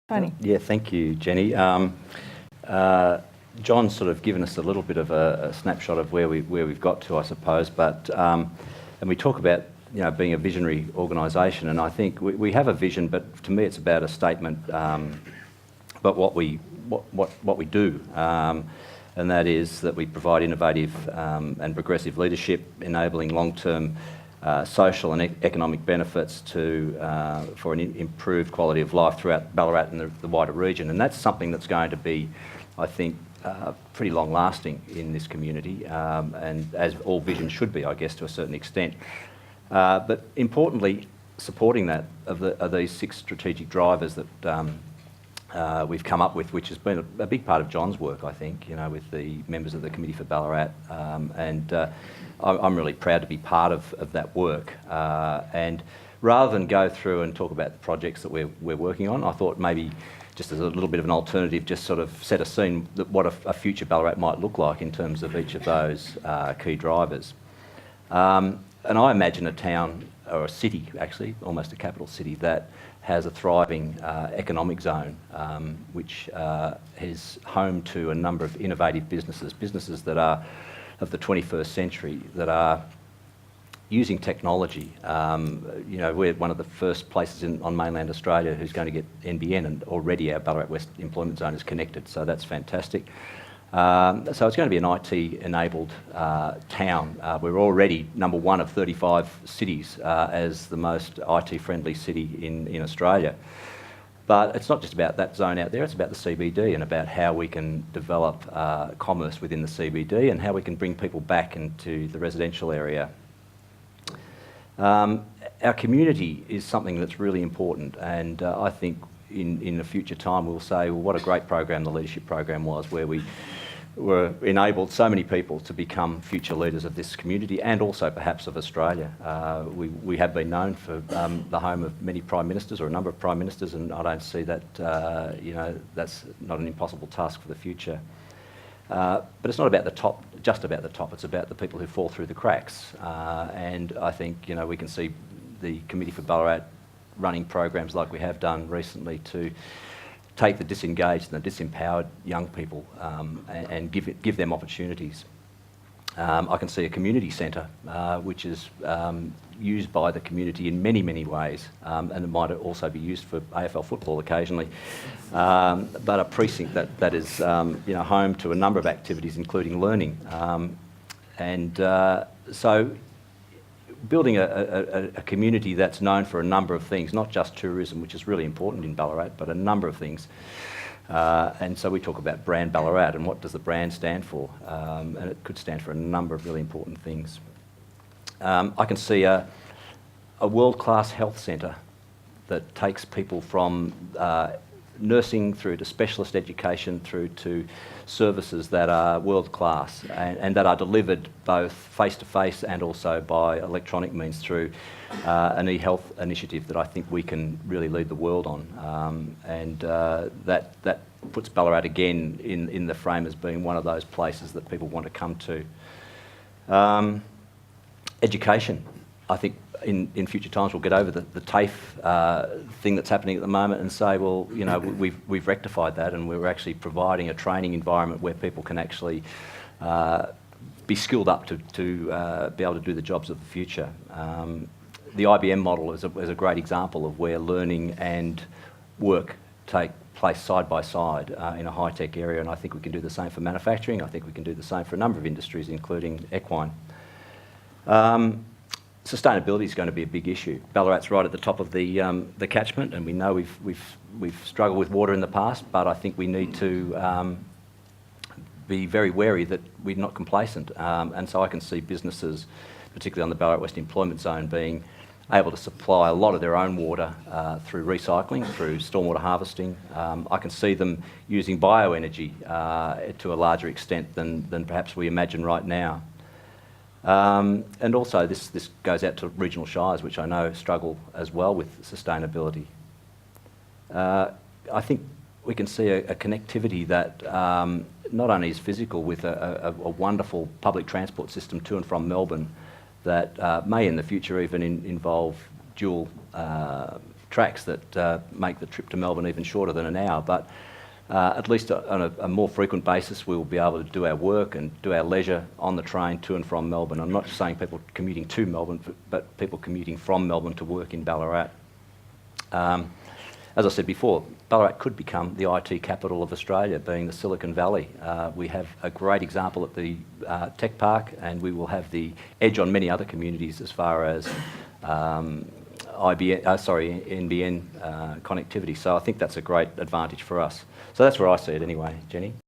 Tony. Yeah, thank you, Jenny. John's sort of given us a little bit of a snapshot of where we've got to, I suppose. But and we talk about being a visionary organisation, and I think we have a vision, but to me it's about a statement about what we do, and that is that we provide innovative and progressive leadership, enabling long-term social and economic benefits for an improved quality of life throughout Ballarat and the wider region. And that's something that's going to be, I think, pretty long-lasting in this community, and as all vision should be, I guess, to a certain extent. But importantly, supporting that are these 6 strategic drivers that we've come up with, which has been a big part of John's work, I think, with the members of the Committee for Ballarat, and I'm really proud to be part of that work. And rather than go through and talk about the projects that we're working on, I thought maybe just as a little bit of an alternative, just sort of set a scene that what a future Ballarat might look like in terms of each of those key drivers. And I imagine a town, or a city actually, almost a capital city, that has a thriving economic zone, which is home to a number of innovative businesses that are of the 21st century, that are using technology. We're one of the first places on mainland Australia who's going to get NBN, and already our Ballarat West employment zone is connected, so that's fantastic. So it's going to be an IT-enabled town. We're already number 1 of 35 cities as the most IT-friendly city in Australia. But it's not just about that zone out there, it's about the CBD and about how we can develop commerce within the CBD and how we can bring people back into the residential area. Our community is something that's really important, and I think in a future time we'll say, well, what a great program the leadership program was, where we enabled so many people to become future leaders of this community and also perhaps of Australia. We have been known for the home of many Prime Ministers, or a number of Prime Ministers, and I don't see that, that's not an impossible task for the future. But it's not about the top, just about the top, it's about the people who fall through the cracks. And I think, we can see the Committee for Ballarat running programs like we have done recently to take the disengaged and the disempowered young people and give them opportunities. I can see a community centre which is used by the community in many, many ways, and it might also be used for AFL football occasionally, but a precinct that is home to a number of activities, including learning. So building a community that's known for a number of things, not just tourism, which is really important in Ballarat, but a number of things. And so we talk about brand Ballarat, and what does the brand stand for? And it could stand for a number of really important things. I can see a world-class health centre that takes people from nursing through to specialist education through to services that are world-class and that are delivered both face-to-face and also by electronic means through an e-health initiative that I think we can really lead the world on. That puts Ballarat again in the frame as being one of those places that people want to come to. Education. I think in future times we'll get over the TAFE thing that's happening at the moment and say, well, we've rectified that, and we're actually providing a training environment where people can actually be skilled up to be able to do the jobs of the future. The IBM model is a great example of where learning and work take place side by side in a high-tech area, and I think we can do the same for manufacturing. I think we can do the same for a number of industries, including equine. Sustainability is going to be a big issue. Ballarat's right at the top of the catchment, and we know we've struggled with water in the past, but I think we need to be very wary that we're not complacent. And so I can see businesses, particularly on the Ballarat West employment zone, being able to supply a lot of their own water through recycling, through stormwater harvesting. I can see them using bioenergy to a larger extent than perhaps we imagine right now. And also this goes out to regional shires, which I know struggle as well with sustainability. I think we can see a connectivity that not only is physical with a wonderful public transport system to and from Melbourne that may in the future even involve dual tracks that make the trip to Melbourne even shorter than an hour. But at least on a more frequent basis, we will be able to do our work and do our leisure on the train to and from Melbourne. I'm not just saying people commuting to Melbourne, but people commuting from Melbourne to work in Ballarat. As I said before, Ballarat could become the IT capital of Australia, being the Silicon Valley. We have a great example at the Tech Park, and we will have the edge on many other communities as far as NBN connectivity. So I think that's a great advantage for us. So that's where I see it anyway, Jenny.